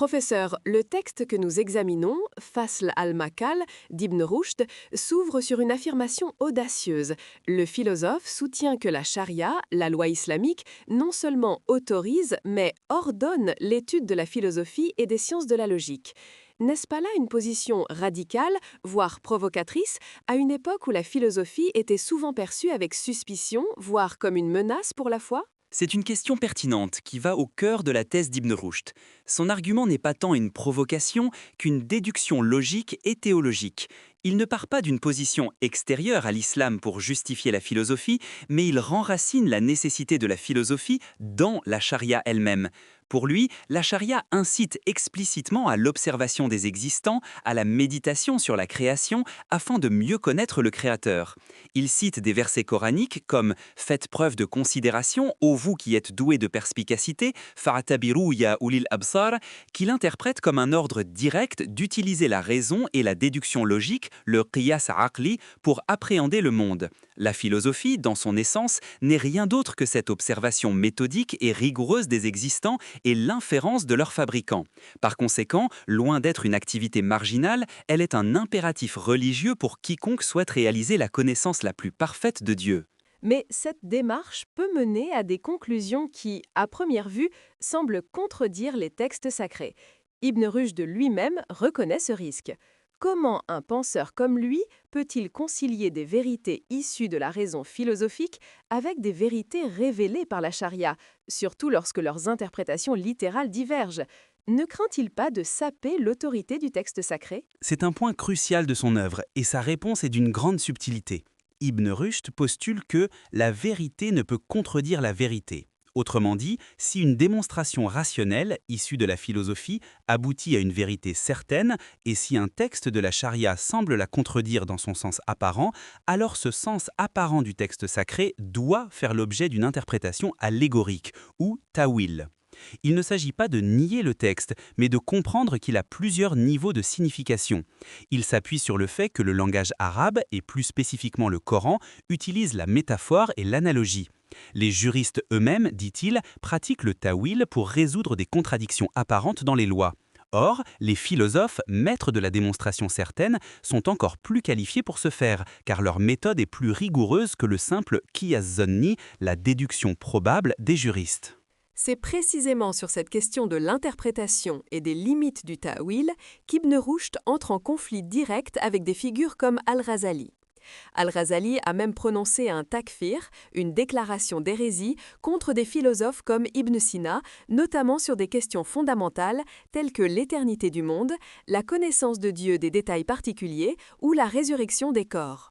Professeur, le texte que nous examinons, Fasl al-Makal d'Ibn Rushd, s'ouvre sur une affirmation audacieuse. Le philosophe soutient que la charia, la loi islamique, non seulement autorise, mais ordonne l'étude de la philosophie et des sciences de la logique. N'est-ce pas là une position radicale, voire provocatrice, à une époque où la philosophie était souvent perçue avec suspicion, voire comme une menace pour la foi ? C'est une question pertinente qui va au cœur de la thèse d'Ibn Rushd. Son argument n'est pas tant une provocation qu'une déduction logique et théologique. Il ne part pas d'une position extérieure à l'islam pour justifier la philosophie, mais il renracine la nécessité de la philosophie dans la charia elle-même. Pour lui, la charia incite explicitement à l'observation des existants, à la méditation sur la création, afin de mieux connaître le Créateur. Il cite des versets coraniques comme « Faites preuve de considération, ô vous qui êtes doués de perspicacité, fa'tabiru ya ulil absar » qu'il interprète comme un ordre direct d'utiliser la raison et la déduction logique, le qiyas aqli, pour appréhender le monde. La philosophie, dans son essence, n'est rien d'autre que cette observation méthodique et rigoureuse des existants et l'inférence de leurs fabricants. Par conséquent, loin d'être une activité marginale, elle est un impératif religieux pour quiconque souhaite réaliser la connaissance la plus parfaite de Dieu. Mais cette démarche peut mener à des conclusions qui, à première vue, semblent contredire les textes sacrés. Ibn Rushd lui-même reconnaît ce risque. Comment un penseur comme lui peut-il concilier des vérités issues de la raison philosophique avec des vérités révélées par la charia, surtout lorsque leurs interprétations littérales divergent? Ne craint-il pas de saper l'autorité du texte sacré? C'est un point crucial de son œuvre et sa réponse est d'une grande subtilité. Ibn Rushd postule que la vérité ne peut contredire la vérité. Autrement dit, si une démonstration rationnelle, issue de la philosophie, aboutit à une vérité certaine, et si un texte de la charia semble la contredire dans son sens apparent, alors ce sens apparent du texte sacré doit faire l'objet d'une interprétation allégorique, ou tawil. Il ne s'agit pas de nier le texte, mais de comprendre qu'il a plusieurs niveaux de signification. Il s'appuie sur le fait que le langage arabe, et plus spécifiquement le Coran, utilise la métaphore et l'analogie. Les juristes eux-mêmes, dit-il, pratiquent le tawil pour résoudre des contradictions apparentes dans les lois. Or, les philosophes, maîtres de la démonstration certaine, sont encore plus qualifiés pour ce faire, car leur méthode est plus rigoureuse que le simple qiyas zanni, la déduction probable des juristes. C'est précisément sur cette question de l'interprétation et des limites du ta'wil qu'Ibn Rushd entre en conflit direct avec des figures comme Al-Ghazali. Al-Ghazali a même prononcé un takfir, une déclaration d'hérésie, contre des philosophes comme Ibn Sina, notamment sur des questions fondamentales telles que l'éternité du monde, la connaissance de Dieu des détails particuliers ou la résurrection des corps.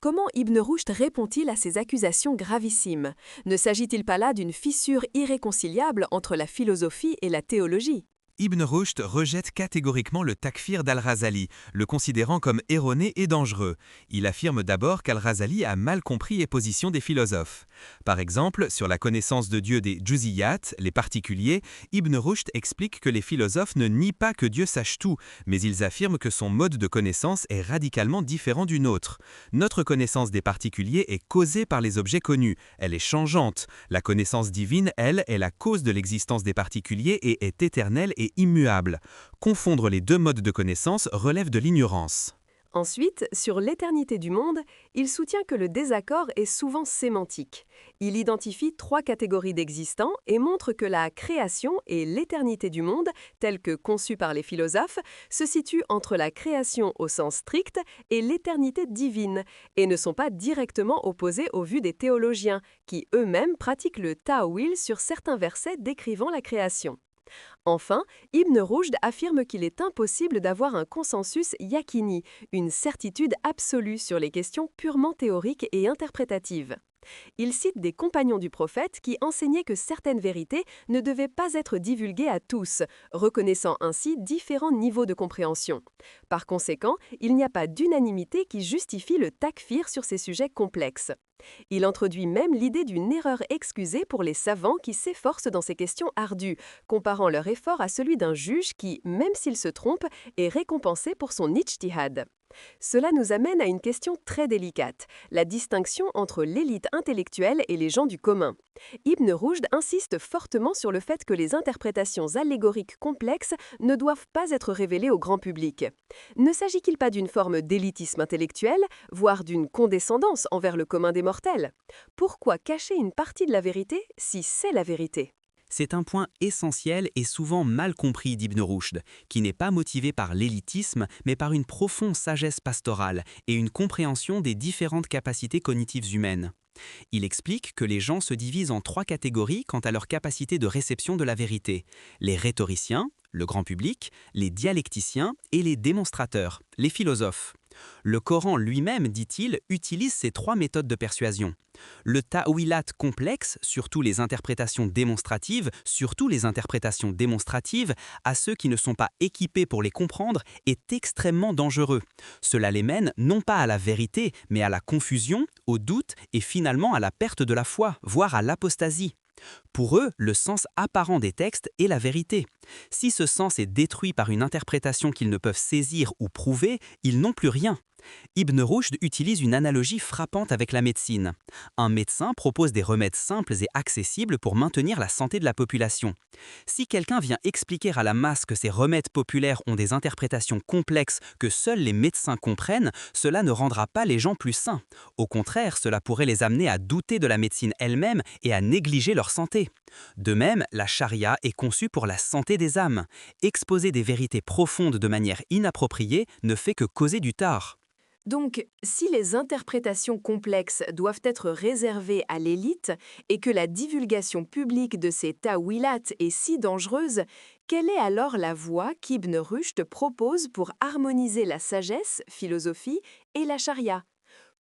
Comment Ibn Rushd répond-il à ces accusations gravissimes? Ne s'agit-il pas là d'une fissure irréconciliable entre la philosophie et la théologie? Ibn Rushd rejette catégoriquement le takfir d'Al-Ghazali, le considérant comme erroné et dangereux. Il affirme d'abord qu'Al-Ghazali a mal compris les positions des philosophes. Par exemple, sur la connaissance de Dieu des juziyat, les particuliers, Ibn Rushd explique que les philosophes ne nient pas que Dieu sache tout, mais ils affirment que son mode de connaissance est radicalement différent du nôtre. Notre connaissance des particuliers est causée par les objets connus, elle est changeante. La connaissance divine, elle, est la cause de l'existence des particuliers et est éternelle et immuable. Confondre les deux modes de connaissance relève de l'ignorance. Ensuite, sur l'éternité du monde, il soutient que le désaccord est souvent sémantique. Il identifie 3 catégories d'existants et montre que la création et l'éternité du monde, telle que conçue par les philosophes, se situent entre la création au sens strict et l'éternité divine, et ne sont pas directement opposés aux vues des théologiens, qui eux-mêmes pratiquent le ta'wil sur certains versets décrivant la création. Enfin, Ibn Rushd affirme qu'il est impossible d'avoir un consensus yaqini, une certitude absolue sur les questions purement théoriques et interprétatives. Il cite des compagnons du prophète qui enseignaient que certaines vérités ne devaient pas être divulguées à tous, reconnaissant ainsi différents niveaux de compréhension. Par conséquent, il n'y a pas d'unanimité qui justifie le takfir sur ces sujets complexes. Il introduit même l'idée d'une erreur excusée pour les savants qui s'efforcent dans ces questions ardues, comparant leur effort à celui d'un juge qui, même s'il se trompe, est récompensé pour son ijtihad. Cela nous amène à une question très délicate, la distinction entre l'élite intellectuelle et les gens du commun. Ibn Rushd insiste fortement sur le fait que les interprétations allégoriques complexes ne doivent pas être révélées au grand public. Ne s'agit-il pas d'une forme d'élitisme intellectuel, voire d'une condescendance envers le commun des mortels? Pourquoi cacher une partie de la vérité si c'est la vérité? C'est un point essentiel et souvent mal compris d'Ibn Rushd, qui n'est pas motivé par l'élitisme, mais par une profonde sagesse pastorale et une compréhension des différentes capacités cognitives humaines. Il explique que les gens se divisent en 3 catégories quant à leur capacité de réception de la vérité: les rhétoriciens, le grand public, les dialecticiens et les démonstrateurs, les philosophes. Le Coran lui-même, dit-il, utilise ces 3 méthodes de persuasion. Le ta'wilat complexe, surtout les interprétations démonstratives, à ceux qui ne sont pas équipés pour les comprendre, est extrêmement dangereux. Cela les mène non pas à la vérité, mais à la confusion, au doute et finalement à la perte de la foi, voire à l'apostasie. Pour eux, le sens apparent des textes est la vérité. Si ce sens est détruit par une interprétation qu'ils ne peuvent saisir ou prouver, ils n'ont plus rien. Ibn Rushd utilise une analogie frappante avec la médecine. Un médecin propose des remèdes simples et accessibles pour maintenir la santé de la population. Si quelqu'un vient expliquer à la masse que ces remèdes populaires ont des interprétations complexes que seuls les médecins comprennent, cela ne rendra pas les gens plus sains. Au contraire, cela pourrait les amener à douter de la médecine elle-même et à négliger leur santé. De même, la charia est conçue pour la santé des âmes. Exposer des vérités profondes de manière inappropriée ne fait que causer du tort. Donc, si les interprétations complexes doivent être réservées à l'élite et que la divulgation publique de ces ta'wilat est si dangereuse, quelle est alors la voie qu'Ibn Rushd propose pour harmoniser la sagesse, philosophie et la charia?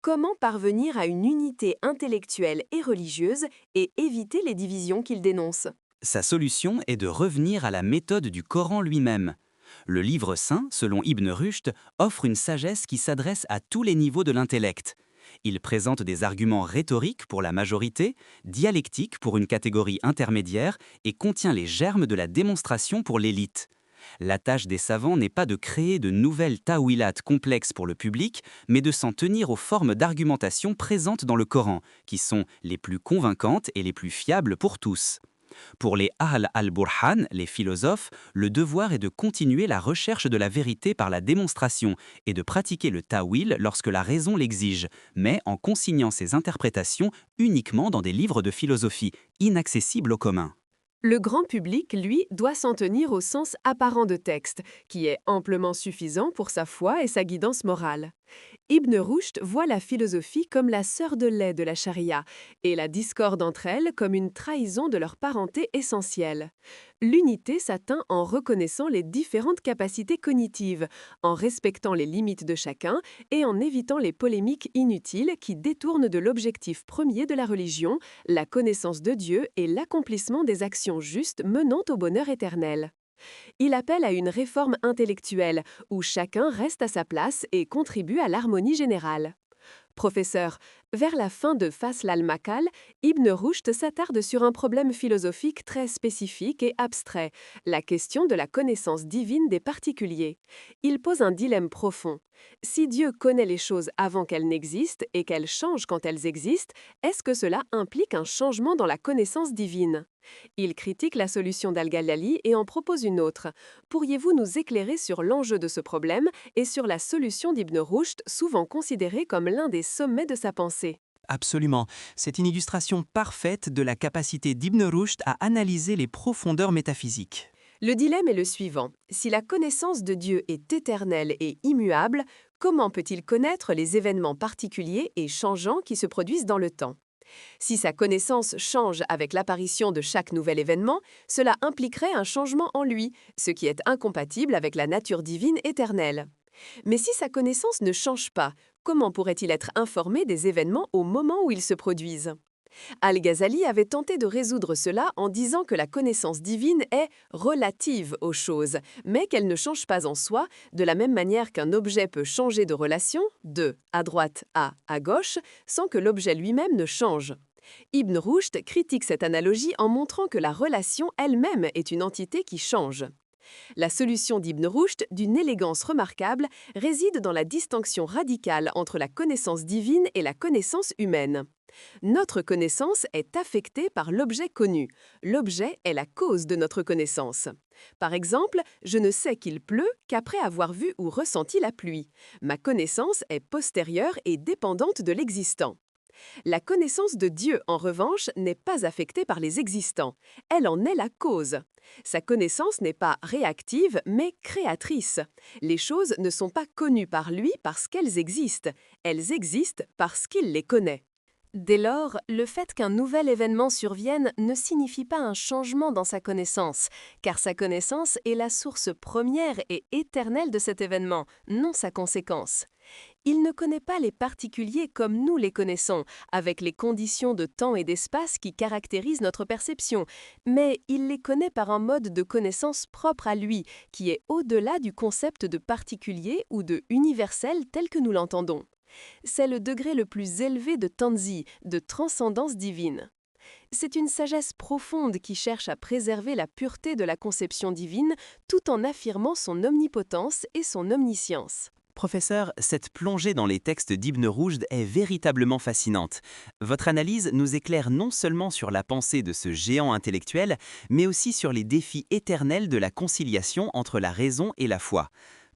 Comment parvenir à une unité intellectuelle et religieuse et éviter les divisions qu'il dénonce? Sa solution est de revenir à la méthode du Coran lui-même. Le livre saint, selon Ibn Rushd, offre une sagesse qui s'adresse à tous les niveaux de l'intellect. Il présente des arguments rhétoriques pour la majorité, dialectiques pour une catégorie intermédiaire et contient les germes de la démonstration pour l'élite. La tâche des savants n'est pas de créer de nouvelles ta'wilat complexes pour le public, mais de s'en tenir aux formes d'argumentation présentes dans le Coran, qui sont les plus convaincantes et les plus fiables pour tous. Pour les Ahl al-Burhan, les philosophes, le devoir est de continuer la recherche de la vérité par la démonstration et de pratiquer le ta'wil lorsque la raison l'exige, mais en consignant ces interprétations uniquement dans des livres de philosophie, inaccessibles au commun. Le grand public, lui, doit s'en tenir au sens apparent de texte, qui est amplement suffisant pour sa foi et sa guidance morale. Ibn Rushd voit la philosophie comme la sœur de lait de la charia et la discorde entre elles comme une trahison de leur parenté essentielle. L'unité s'atteint en reconnaissant les différentes capacités cognitives, en respectant les limites de chacun et en évitant les polémiques inutiles qui détournent de l'objectif premier de la religion, la connaissance de Dieu et l'accomplissement des actions justes menant au bonheur éternel. Il appelle à une réforme intellectuelle où chacun reste à sa place et contribue à l'harmonie générale. Professeur, vers la fin de Fasl al-Maqal, Ibn Rushd s'attarde sur un problème philosophique très spécifique et abstrait, la question de la connaissance divine des particuliers. Il pose un dilemme profond. Si Dieu connaît les choses avant qu'elles n'existent et qu'elles changent quand elles existent, est-ce que cela implique un changement dans la connaissance divine? Il critique la solution d'Al-Ghazali et en propose une autre. Pourriez-vous nous éclairer sur l'enjeu de ce problème et sur la solution d'Ibn Rushd, souvent considérée comme l'un des sommets de sa pensée? Absolument. C'est une illustration parfaite de la capacité d'Ibn Rushd à analyser les profondeurs métaphysiques. Le dilemme est le suivant. Si la connaissance de Dieu est éternelle et immuable, comment peut-il connaître les événements particuliers et changeants qui se produisent dans le temps? Si sa connaissance change avec l'apparition de chaque nouvel événement, cela impliquerait un changement en lui, ce qui est incompatible avec la nature divine éternelle. Mais si sa connaissance ne change pas, comment pourrait-il être informé des événements au moment où ils se produisent? Al-Ghazali avait tenté de résoudre cela en disant que la connaissance divine est relative aux choses, mais qu'elle ne change pas en soi, de la même manière qu'un objet peut changer de relation, de à droite à gauche, sans que l'objet lui-même ne change. Ibn Rushd critique cette analogie en montrant que la relation elle-même est une entité qui change. La solution d'Ibn Rushd, d'une élégance remarquable, réside dans la distinction radicale entre la connaissance divine et la connaissance humaine. Notre connaissance est affectée par l'objet connu. L'objet est la cause de notre connaissance. Par exemple, je ne sais qu'il pleut qu'après avoir vu ou ressenti la pluie. Ma connaissance est postérieure et dépendante de l'existant. La connaissance de Dieu, en revanche, n'est pas affectée par les existants. Elle en est la cause. Sa connaissance n'est pas réactive, mais créatrice. Les choses ne sont pas connues par lui parce qu'elles existent. Elles existent parce qu'il les connaît. Dès lors, le fait qu'un nouvel événement survienne ne signifie pas un changement dans sa connaissance, car sa connaissance est la source première et éternelle de cet événement, non sa conséquence. Il ne connaît pas les particuliers comme nous les connaissons, avec les conditions de temps et d'espace qui caractérisent notre perception, mais il les connaît par un mode de connaissance propre à lui, qui est au-delà du concept de particulier ou de universel tel que nous l'entendons. C'est le degré le plus élevé de tanzi, de transcendance divine. C'est une sagesse profonde qui cherche à préserver la pureté de la conception divine tout en affirmant son omnipotence et son omniscience. Professeur, cette plongée dans les textes d'Ibn Rushd est véritablement fascinante. Votre analyse nous éclaire non seulement sur la pensée de ce géant intellectuel, mais aussi sur les défis éternels de la conciliation entre la raison et la foi.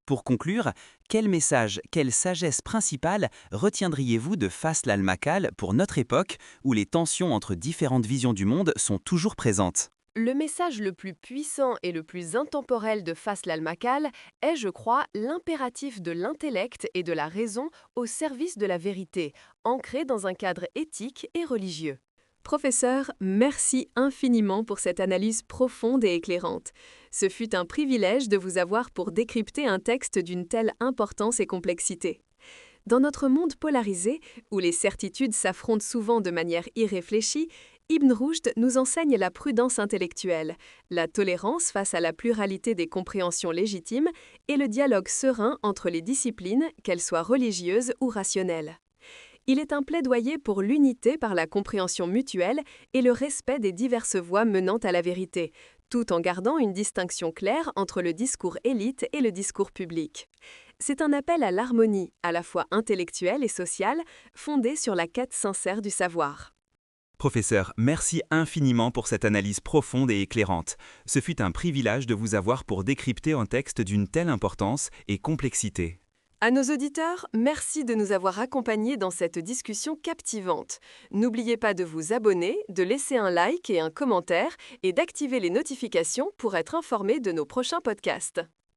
Pour conclure, quel message, quelle sagesse principale retiendriez-vous de Fasl al-Makal pour notre époque où les tensions entre différentes visions du monde sont toujours présentes ? Le message le plus puissant et le plus intemporel de Fasl al-Makal est, je crois, l'impératif de l'intellect et de la raison au service de la vérité, ancré dans un cadre éthique et religieux. Professeur, merci infiniment pour cette analyse profonde et éclairante. Ce fut un privilège de vous avoir pour décrypter un texte d'une telle importance et complexité. Dans notre monde polarisé, où les certitudes s'affrontent souvent de manière irréfléchie, Ibn Rushd nous enseigne la prudence intellectuelle, la tolérance face à la pluralité des compréhensions légitimes et le dialogue serein entre les disciplines, qu'elles soient religieuses ou rationnelles. Il est un plaidoyer pour l'unité par la compréhension mutuelle et le respect des diverses voies menant à la vérité, tout en gardant une distinction claire entre le discours élite et le discours public. C'est un appel à l'harmonie, à la fois intellectuelle et sociale, fondée sur la quête sincère du savoir. Professeur, merci infiniment pour cette analyse profonde et éclairante. Ce fut un privilège de vous avoir pour décrypter un texte d'une telle importance et complexité. À nos auditeurs, merci de nous avoir accompagnés dans cette discussion captivante. N'oubliez pas de vous abonner, de laisser un like et un commentaire et d'activer les notifications pour être informé de nos prochains podcasts.